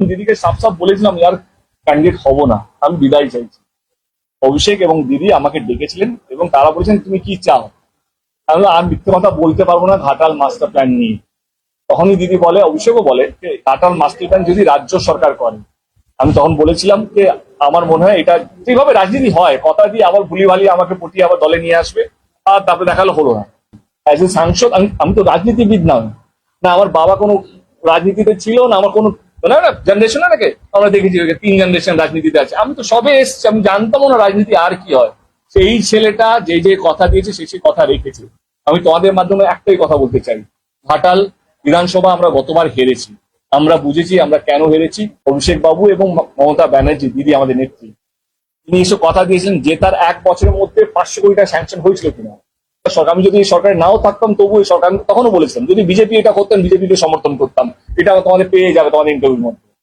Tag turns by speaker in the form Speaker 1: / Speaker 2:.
Speaker 1: দিদিকে সাফ সাফ বলেছিলাম আর ক্যান্ডিডেট হব না, আমি বিদায় চাইছি। অভিষেক এবং দিদি আমাকে ডেকেছিলেন এবং তারা বলেছেন তুমি কি চাও। আমি বললাম, আর মিথ্যে কথা বলতে পারবো না ঘাটাল মাস্টার প্ল্যান নিয়ে। তখনই দিদি বলে, অভিষেকও বলে যে ঘাটাল মাস্টার প্ল্যান যদি রাজ্য সরকার করে। আমি তখন বলেছিলাম যে আমার মনে হয় এটা যেভাবে রাজনীতি হয়, কথা দিয়ে আবার ভুলি ভালিয়ে আমাকে পটিয়ে আবার দলে নিয়ে আসবে, আর তারপরে দেখালো হলো না। অ্যাজ এ সাংসদ আমি তো রাজনীতিবিদ নয়, না আমার বাবা কোনো রাজনীতিতে ছিল, না আমার কোনো জেনারেশন নাকি আমরা দেখেছি 3 জেনারেশন রাজনীতিতে আছে। আমি তো সবে এসছি, আমি জানতাম না রাজনীতি আর কি হয়। সেই ছেলেটা যে যে কথা দিয়েছে সে কথা রেখেছে। আমি তোমাদের মাধ্যমে একটাই কথা বলতে চাই, ঘাটাল বিধানসভা আমরা গতবার হেরেছি, আমরা বুঝেছি আমরা কেন হেরেছি। অভিষেক বাবু এবং মমতা ব্যানার্জি দিদি আমাদের নেত্রী, তিনি এসব কথা দিয়েছিলেন জেতার 1 বছরের মধ্যে 500 কোটি টাকা স্যাংশন হয়েছিল কিনা। সরকার, আমি যদি সরকারে নাও থাকতাম তবু সরকার তখনও বলেছিলাম যদি বিজেপি এটা করতেন বিজেপিকে সমর্থন করতাম, এটা তোমাদের পেয়ে যাবে তোমাদের ইন্টারভিউর মধ্যে।